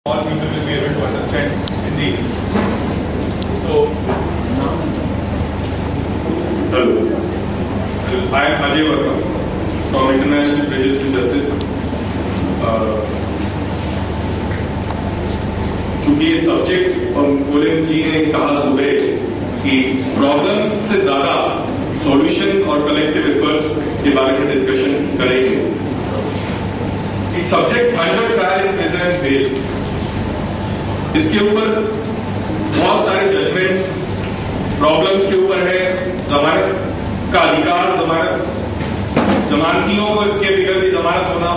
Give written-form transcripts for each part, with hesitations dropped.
all people will be able to understand Hindi. So, hello. I am Ajay Verma from International Bridges to Justice. चूंकि ये subject और Colin जी ने कहा सुबह कि प्रॉब्लम्स से ज्यादा सॉल्यूशन और कलेक्टिव एफर्ट्स के बारे में डिस्कशन करेंगे. एक subject under trial in present bail, इसके ऊपर बहुत सारे जजमेंट्स प्रॉब्लम्स के ऊपर है. जमानत का अधिकार, जमानतियों को के बिगड़ की जमानत होना,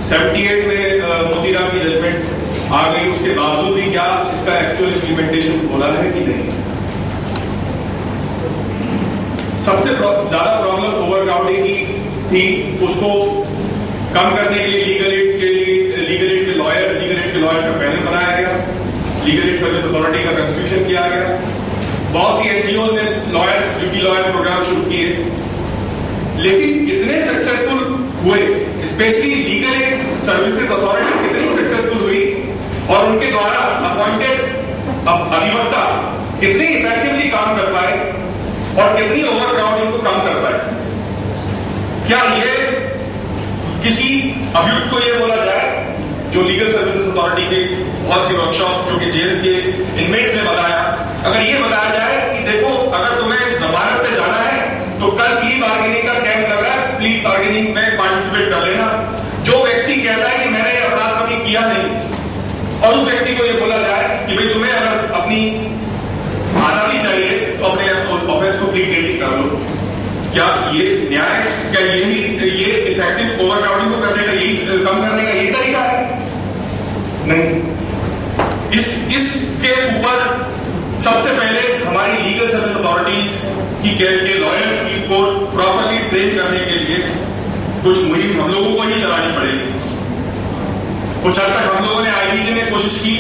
78 में मोतीराम की जजमेंट्स आ गई, उसके बावजूद भी क्या इसका एक्चुअल इंप्लीमेंटेशन हो रहा है कि नहीं. सबसे ज्यादा प्रॉब्लम ओवरक्राउडिंग की थी. उसको कम करने के लिए लीगल एड के लॉयर्स का पैनल बनाया गया. लीगल एड सर्विस अथॉरिटी का कंस्टिट्यूशन किया गया. बहुत सी एनजीओ ने ड्यूटी लॉयर प्रोग्राम शुरू किए, लेकिन कितने सक्सेसफुल हुए, specially legal aid services authority कितनी सक्सेसफुल हुई और उनके द्वारा अपॉइंटेड अधिवक्ता कितनी इफेक्टिवली काम कर पाए और कितनी ओवरक्राउडिंग को कम कर पाए. क्या ये किसी अभियुक्त को ये बोला जाए, जो लीगल सर्विसेज अथॉरिटी के बहुत सी वर्कशॉप जो कि जेल के इनमेट्स ने बताया, अगर ये बताया जाए कि देखो अगर तुम्हें जमानत पे जाना है तो कल प्ली बार्गेनिंग का कैंप लग रहा है, प्ली बार्गेनिंग में पार्टिसिपेट कर लेना. जो व्यक्ति कहता है कि मैंने ये अपराध कभी किया नहीं और उस व्यक्ति को ये बोला जाए कि भाई तुम्हें अगर अपनी आजादी चाहिए तो अपने ऑफेंस को प्लीड गिल्टी कर लो. क्या ये न्याय, क्या ये इफेक्टिव ओवरक्राउडिंग को करने का, यही कम करने का यही तरीका है? नहीं. इसके ऊपर सबसे पहले हमारी लीगल सर्विस अथॉरिटीज के लॉयर्स की को प्रॉपर्ली ट्रेन करने के लिए कुछ मुहिम हम लोगों को ही चलानी पड़ेगी. कुछ हद तक हम लोगों ने आईबीजे ने कोशिश की,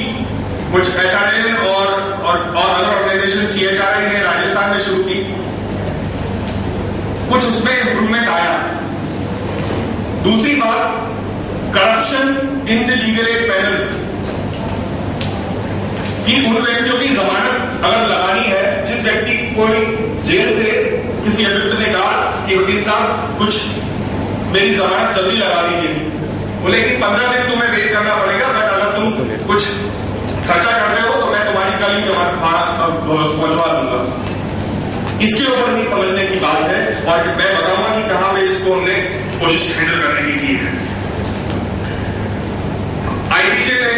कुछ एचआरए और अदर ऑर्गेनाइजेशन सीएचआरए ने राजस्थान में शुरू की, कुछ उसमें इंप्रूवमेंट आया. दूसरी बात, corruption in the legal aid panel, कि उन व्यक्तियों की जमानत अगर लगानी है, जिस व्यक्ति कोई जेल से किसी अभियुक्त ने कहा कि वकील साहब कुछ मेरी जमानत जल्दी लगा दीजिए, बोले कि 15 दिन तुम्हें वेट करना पड़ेगा, बट अगर तुम कुछ खर्चा करते हो तो मैं तुम्हारी कल ही जमानत पहुंचवा दूंगा. इसके ऊपर भी समझने की बात है और मैं बताऊंगा कि कहां पे इसको हमने कोशिश हैंडल करने की है. आईबीजे ने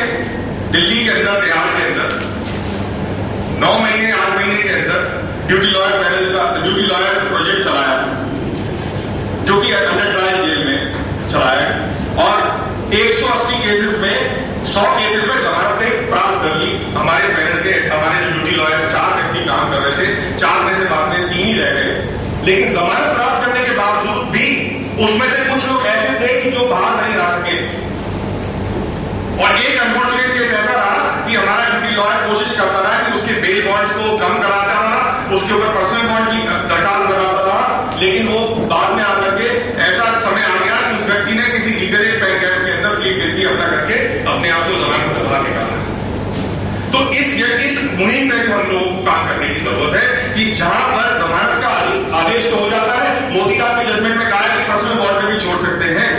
दिल्ली के अंदर, बिहार के अंदर 9 महीने 8 महीने के अंदर ड्यूटी लॉयर पैनल का ड्यूटी लॉयर प्रोजेक्ट चलाया, जो कि अंडर ट्रायल जेल में चलाया और 180 केसेस में 100 केसेस में जमानतें प्राप्त कर ली. हमारे पैनल के, हमारे जो ड्यूटी लॉयर 4 व्यक्ति काम कर रहे थे, 4 में से बाद में 3 ही रह गए. लेकिन जमानत प्राप्त करने के बावजूद भी उसमें से कुछ लोग ऐसे थे कि जो बाहर नहीं आ सके. और एक अनफॉर्चुनेट केस ऐसा रहा कि हमारा ड्यूटी लॉयर कोशिश करता रहा कि उसके बेल बॉन्ड्स को कम कराता रहा, उसके ऊपर पर्सनल बॉन्ड की दरखास्त लगाता रहा, लेकिन वो बाद में आकर के ऐसा समय आ गया कि उस व्यक्ति ने किसी लीगल एड कैंप के अंदर प्लीड गिल्टी अपना करके अपने आप को जमानत पर बाहर निकाला. तो इस मुहिम में हम लोगों को काम करने की जरूरत है कि जहां पर जमानत का आदेश तो हो जाता है, मोतीराम की जजमेंट में कहा कि पर्सनल बॉन्ड में भी छोड़ सकते हैं,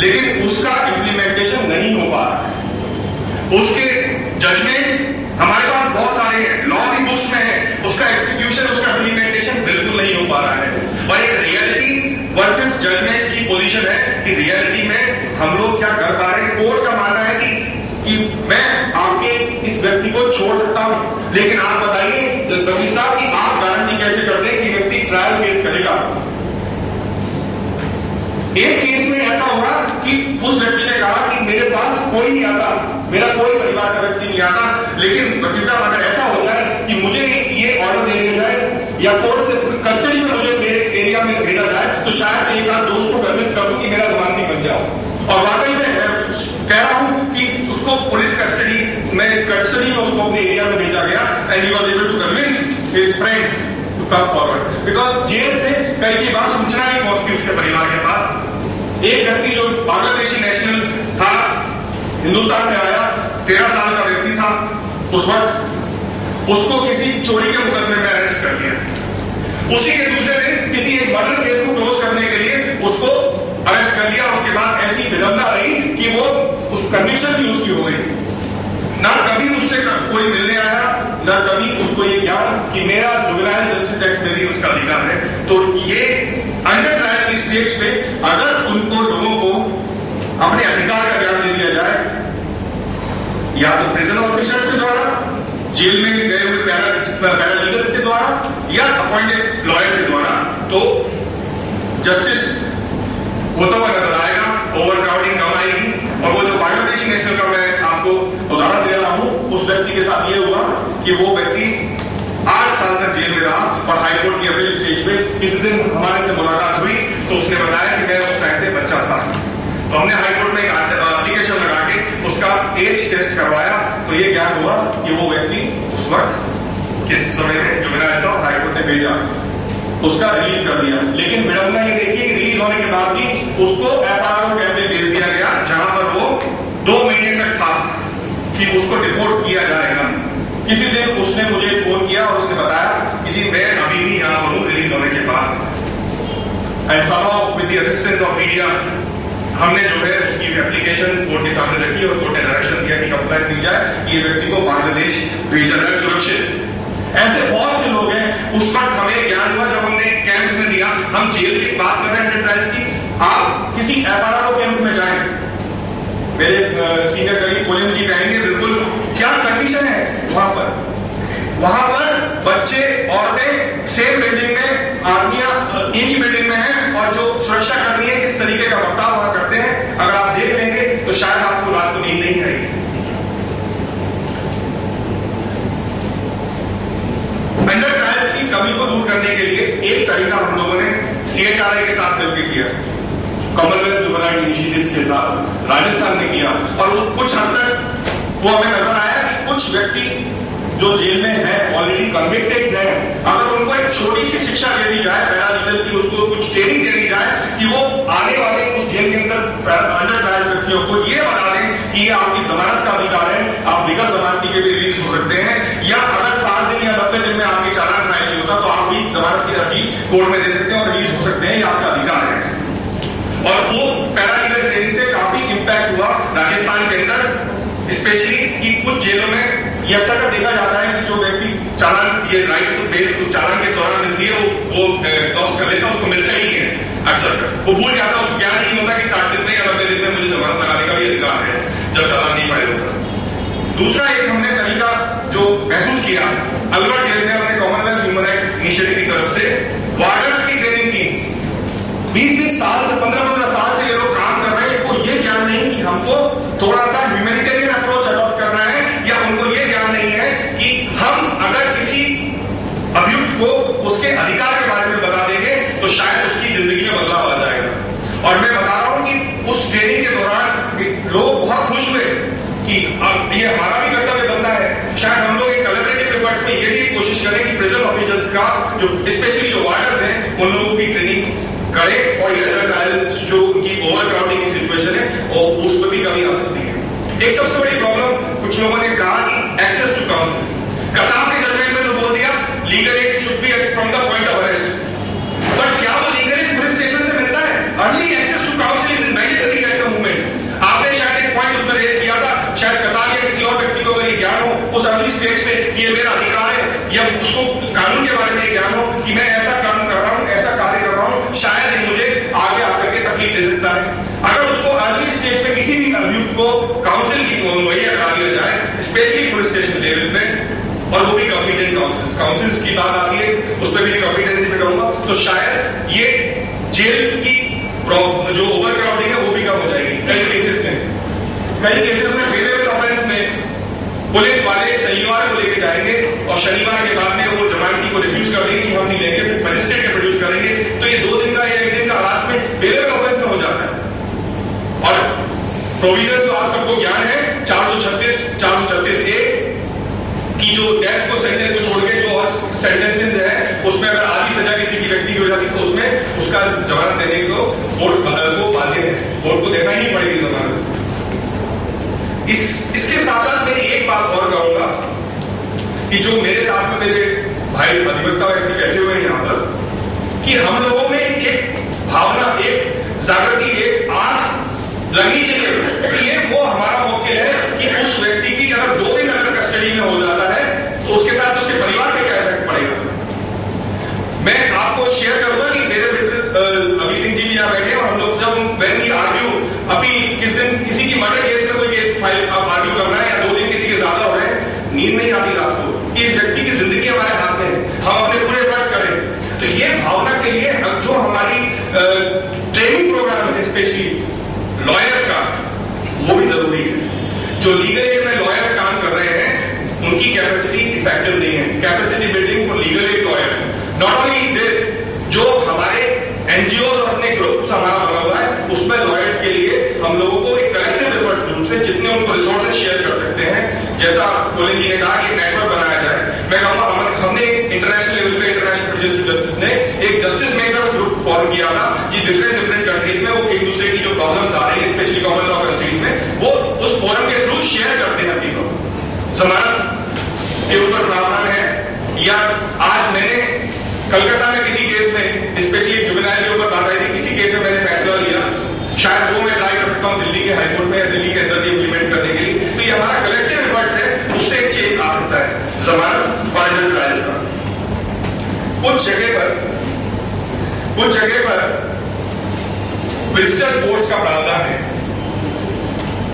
लेकिन उसका इंप्लीमेंटेशन नहीं हो पा रहा है. उसके जजमेंट्स हमारे पास बहुत सारे हैं, लॉ भी बुक्स में है, उसका एक्सिक्यूशन, उसका इंप्लीमेंटेशन बिल्कुल नहीं हो पा रहा है. और एक रियलिटी वर्सेस जजमेंट्स की पोजीशन है कि रियलिटी में हम लोग क्या कर पा रहे हैं. कोर्ट का मानना है कि मैं आपके इस व्यक्ति को छोड़ सकता हूं, लेकिन आप बताइए वकील साहब कि आप गारंटी कैसे करते हैं कि व्यक्ति ट्रायल फेस करेगा. एक केस में ऐसा हुआ कि उस व्यक्ति ने कहा कि मेरे पास कोई नहीं आता, मेरा कोई परिवार का व्यक्ति नहीं आता, लेकिन वकील साहब अगर ऐसा हो जाए कि मुझे ये ऑर्डर दे दिया जाए या कोर्ट से कस्टडी में मुझे मेरे एरिया में भेजा जाए तो शायद एक आध दोस्त को कन्विंस कर दूं कि मेरा जमानती बन जाओ. और वाकई में कह रहा हूं कि उसको पुलिस कस्टडी में उसको अपने एरिया में भेजा गया and he was able to convince his friend to come forward, because jail से कई बार सूचना नहीं पहुंचती उसके परिवार के पास. एक व्यक्ति जो बांग्लादेशी नेशनल था, हिंदुस्तान में आया, 13 उस वक्त उसको किसी चोरी के मुकदमे में अरेस्ट कर लिया। उसी के दूसरे दिन किसी एक मर्डर केस को क्लोज करने के लिए उसको अरेस्ट कर लिया। उसके बाद ऐसी विडंबना रही कि वो उस कन्विक्शन भी उसकी हो गई। ना कभी उससे कोई मिलने आया, ना कभी उसको ये ज्ञान कि मेरा जुवेनाइल जस्टिस एक्ट में भी उसका अधिकार है। तो ये अंडर ट्रायल की स्टेज पे अगर उनको लोगों को अपने अधिकार का ज्ञान दे दिया जाए, या तो प्रिजन ऑफिसर्स के द्वारा, जेल में गए हुए पैरालीगल्स के द्वारा, या अपॉइंटेड लॉयर्स के द्वारा, तो जस्टिस होता हुआ नजर आएगा, ओवरक्राउडिंग कम आएगी। और वो जो बांग्लादेशी नेशनल का मैं आपको उदाहरण दे रहा हूं, उस व्यक्ति के साथ ये हुआ कि वो व्यक्ति 8 साल तक जेल में रहा और हाईकोर्ट की अपील स्टेज पे किसी दिन हमारे से मुलाकात हुई तो उसने बताया कि मैं उस टाइम पे बच्चा था। तो हमने हाईकोर्ट में एक एप्लीकेशन लगा के उसका एज टेस्ट करवाया, तो ये ज्ञान हुआ कि वो व्यक्ति उस वक्त किस समय में जुवेनाइल था और हाईकोर्ट ने भेजा, उसका रिलीज कर दिया। लेकिन विडंबना ये देखिए कि रिलीज होने के बाद भी उसको एफआरओ कैंप में भेज दिया गया, जहां पर वो 2 महीने तक था कि उसको रिपोर्ट किया जाएगा। किसी दिन उसने मुझे फोन किया और उसने बताया कि जी मैं अभी भी यहां पर हूं रिलीज होने के बाद, and somehow with the assistance of media हमने जो है उसकी एप्लीकेशन कोर्ट के सामने रखी और कोर्ट ने डायरेक्शन दिया कि कंप्लेंट दी जाए, ये व्यक्ति को बांग्लादेश भेजा जाए सुरक्षित। ऐसे बहुत से लोग हैं। उस वक्त हमें ज्ञान हुआ जब हमने कैंप्स में दिया। हम जेल की बात कर रहे हैं ट्रायल्स की, आप किसी एफआरओ कैंप में जाएं, मेरे सीनियर कलीग कोलिन जी कहेंगे बिल्कुल क्या कंडीशन है वहां पर। वहां पर बच्चे औरतें सेम बिल्डिंग में, आदमियां एक ही बिल्डिंग में हैं, और जो सुरक्षा कर्मी है किस तरीके का बर्ताव वहां करते हैं, अगर आप देख लेंगे तो शायद आपको रात को नींद नहीं आएगी। अंडर ट्रायल्स की कमी को दूर करने के लिए एक तरीका हम लोगों ने सीएचआरआई के साथ मिलकर किया, कॉमनवेल्थ जुवेनाइल इनिशिएटिव के साथ राजस्थान ने किया। और वो कुछ हद तक वो हमें नजर आया कि कुछ व्यक्ति जो जेल में है, ऑलरेडी कन्विक्टेड हैं, अगर उनको एक छोटी सी शिक्षा दे दी जाए पैरालीगल की, उसको कुछ ट्रेनिंग दे दी जाए कि वो आने वाले उस जेल के अंदर अंडर ट्रायल व्यक्तियों को ये बता दें कि ये आपकी जमानत का अधिकार है, आप बिगर जमानती के भी रिलीज हो सकते हैं, या अगर 7 दिन या 90 दिन में आपके चालान फाइल नहीं होता तो आप भी जमानत की अर्जी कोर्ट में दे सकते हैं और रिलीज हो सकते हैं, ये आपका अधिकार है। और वो पैरालीगल ट्रेनिंग से काफी इंपैक्ट हुआ राजस्थान के अंदर, स्पेशली कि कुछ जेलों में ये अक्सर देखा जाता है कि जो व्यक्ति चालान, ये राइट्स टू बेल उस चालान के दौरान मिलती है, वो क्रॉस कर लेता है, उसको मिलता ही नहीं है। अक्सर वो भूल जाता है, उसको ज्ञान नहीं होता कि 60 दिन में या 90 दिन में मुझे जमानत लगाने का भी अधिकार है जब चालान नहीं फाइल होता। दूसरा एक हमने तरीका जो महसूस किया, अलवर जेल में हमने कॉमनवेल्थ ह्यूमन राइट्स इनिशिएटिव की तरफ से वार्डर्स की ट्रेनिंग की। 20-20 साल से 15-15 साल से ये लोग काम कर रहे हैं, इनको ये ज्ञान नहीं कि हमको थोड़ा सा ह्यूमैनिटेरियन अप्रोच अडॉप्ट करना है, या उनको ये ज्ञान नहीं है कि हम अगर किसी अभियुक्त को उसके अधिकार के बारे में बता देंगे तो शायद उसकी जिंदगी में बदलाव आ जाएगा। और मैं बता रहा हूं कि उस ट्रेनिंग के दौरान लोग बहुत खुश हुए कि अब ये हमारा भी कर्तव्य बनता है, शायद हम लोग एक कलेक्टिव एफर्ट्स में ये भी कोशिश करें कि प्रिजन ऑफिसर्स का जो स्पेशली जो वार्डर्स हैं उन लोगों की ट्रेनिंग करें, और ये ट्रायल जो उनकी ओवरक्राउडिंग की सिचुएशन है और उस पर भी कमी आ सकती है। एक सबसे बड़ी प्रॉब्लम कुछ लोगों ने कहा कि एक्सेस टू काउंसिल, कसाब के जजमेंट में तो बोल दिया legal aid should be from the point of arrest, but क्या वो लीगल एड पुलिस स्टेशन से मिलता है? Early access to counsel is mandatory at the moment. आपने शायद एक पॉइंट उसमें रेज किया था, शायद कसाब या किसी और व्यक्ति को अगर ये ज्ञान हो उस अर्ली स्टेज पे कि ये मेरा अधिकार है, या उसको कानून के बारे में ज्ञान हो कि मैं ऐसा काम कर रहा हूं, ऐसा कार्य कर रहा हूं, शायद ये मुझे आगे आकर के तकलीफ दे सकता है। अगर उसको अर्ली स्टेज पे किसी भी अभियुक्त को काउंसिल की मुहैया करा दिया जाए, स्पेशली पुलिस स्टेशन लेवल पे, और वो भी कॉम्पिटेंट काउंसिल्स की बात आती है, उस पर भी कॉम्पिटेंसी पे करूंगा, तो शायद ये जेल की जो ओवरक्राउडिंग है वो भी कम हो जाएगी। कई केसेस में फेवरेबल ऑफेंस में पुलिस वाले शनिवार को लेके जाएंगे और शनिवार के बाद में वो जमानती को रिफ्यूज कर देंगे कि हम नहीं लेंगे, मजिस्ट्रेट के प्रोड्यूस करेंगे, तो ये 2 दिन का या 1 दिन का हरासमेंट फेवरेबल ऑफेंस में हो जाता है। और प्रोविजन तो आप सबको ज्ञान है, 436 ए की जो डेथ को सेंटेंस को छोड़ के जो और सेंटेंसेस है उसमें अगर आधी सजा किसी की व्यक्ति की हो जाती है तो उसमें उसका जमानत देने को कोर्ट को बाध्य है, कोर्ट को देना ही पड़ेगी जमानत। इसके साथ साथ मैं एक बात और कहूंगा कि जो मेरे साथ में मेरे भाई अधिवक्ता व्यक्ति बैठे हुए हैं यहाँ पर, कि हम लोगों में एक भावना, एक जागृति, एक आंख लगनी चाहिए कि ये वो हमारा मौके है कि उस व्यक्ति की अगर 2 दिन अगर कस्टडी में हो जाता है तो उसके साथ उसके परिवार पे क्या इफेक्ट पड़ेगा। मैं आपको शेयर करूंगा कि मेरे मित्र अभी सिंह जी भी यहाँ बैठे और हम लोग जब व्हेन वी आर्ग्यू, अभी किस दिन किसी की मर्डर केस में कोई केस फाइल आर्ग्यू करना है या 2 दिन किसी के ज्यादा हो रहे हैं, नींद नहीं आती रात को कि इस व्यक्ति की जिंदगी हमारे हाथ में है, हम अपने पूरे एफर्ट्स करें। तो ये भावना के लिए जो हमारी ट्रेनिंग प्रोग्राम है स्पेशली लॉयर्स का, वो भी जरूरी है। जो लीगल एड में लॉयर्स काम कर रहे हैं उनकी कैपेसिटी इफेक्टिव नहीं है। Capacity building for legal aid lawyers, not only this, जो हमारे एनजीओ और अपने ग्रुप्स हमारा बना हुआ है उसमें लॉयर्स के लिए हम लोगों को एक कलेक्टिव एफर्ट रूप से जितने उनको रिसोर्सेज शेयर कर सकते हैं, जैसा कोलिन जी ने कहा कि नेटवर्क बनाया जाए। मैं कहूंगा हमने इंटरनेशनल लेवल पे इंटरनेशनल प्रोजेक्टिव जस्टिस ने एक जस्टिस मेकर्स ग्रुप फॉर्म किया था जी, डिफरेंट कंट्रीज में वो एक दूसरे की जो प्रॉब्लम्स आ रही है स्पेशली कॉमन लॉ कंट्रीज में, वो उस फोरम के थ्रू शेयर करते हैं अपनी प्रॉब्लम। जमानत के ऊपर प्रावधान है, या आज मैंने कलकत्ता में किसी केस में स्पेशली जुवेनाइल के ऊपर बात आई थी, किसी केस में मैंने फैसला लिया, शायद वो मैं ट्राई कर सकता हूँ दिल्ली के हाईकोर्ट में या दिल्ली के अंदर इंप्लीमेंट करने के लिए। तो ये हमारा कलेक्टिव एफर्ट्स है, उससे एक चेंज आ सकता है जमानत और अंडर ट्रायल्स का। कुछ जगह पर विजिटर्स बोर्ड का प्रावधान है।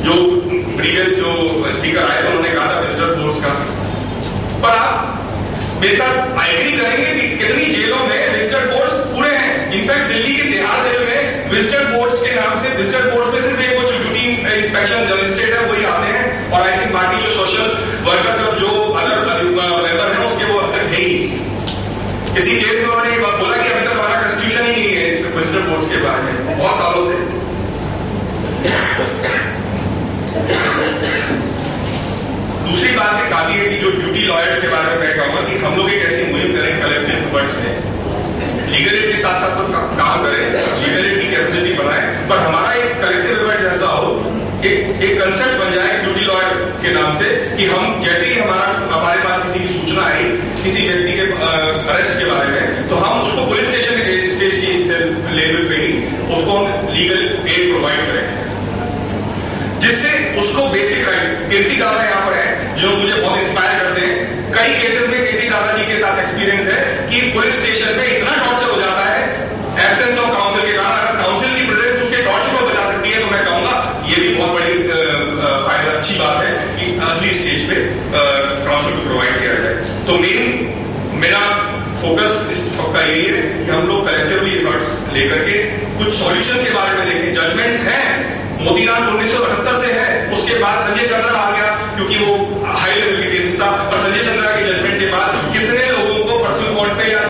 जो प्रीवियस जो स्पीकर आए थे उन्होंने कहा था विजिटर बोर्ड का, पर आप मेरे साथ एग्री करेंगे कि कितनी जेलों में विजिटर बोर्ड्स पूरे हैं। इनफैक्ट दिल्ली के तिहाड़ जेल में विजिटर बोर्ड्स के नाम से, विजिटर बोर्ड्स में सिर्फ एक वो जो ड्यूटी इंस्पेक्शन मजिस्ट्रेट है वही आते हैं, और आई थिंक बाकी जो सोशल वर्कर्स और जो अदर मेंबर हैं उसके वो अब तक है ही। इसी केस में उन्होंने बोला कि अभी तक हमारा कॉन्स्टिट्यूशन ही नहीं है इस विजिटर बोर्ड्स के बारे में, बहुत सालों से। दूसरी बात है काफी है कि जो ड्यूटी लॉयर्स के बारे में मैं कहूंगा कि हम लोग एक ऐसी मुहिम करें कलेक्टिव एफर्ट्स में, लीगल एड के साथ साथ तो काम करें, लीगल एड की कैपेसिटी बढ़ाएं, पर हमारा एक कलेक्टिव एफर्ट ऐसा हो, एक कंसेप्ट बन जाए ड्यूटी लॉयर के नाम से कि हम जैसे ही हमारे पास किसी की सूचना आई किसी व्यक्ति के अरेस्ट के बारे में, तो हम उसको पुलिस स्टेशन लेवल पे ही उसको हम लीगल एड प्रोवाइड करें, जिससे उसको बेसिक राइट्स। कीर्ति दादा यहाँ पर है जो मुझे बहुत इंस्पायर करते हैं। कई केसेस में कीर्ति दादा जी के साथ एक्सपीरियंस है कि पुलिस स्टेशन पे इतना टॉर्चर हो जाता है एब्सेंस ऑफ काउंसिल के कारण। अगर काउंसिल की प्रेजेंस उसके टॉर्चर को बचा सकती है तो मैं कहूंगा ये भी बहुत बड़ी फायदा अच्छी बात है कि अर्ली स्टेज पे काउंसिल को प्रोवाइड किया जाए। तो मेरा फोकस इस का यही है कि हम लोग कलेक्टिवली एफर्ट्स लेकर के कुछ सॉल्यूशंस के बारे में देखें। जजमेंट्स हैं, मोतीराम 1978 से है, उसके बाद संजय चंद्रा आ गया क्योंकि वो हाई लेवल के केसेस था, और संजय चंद्रा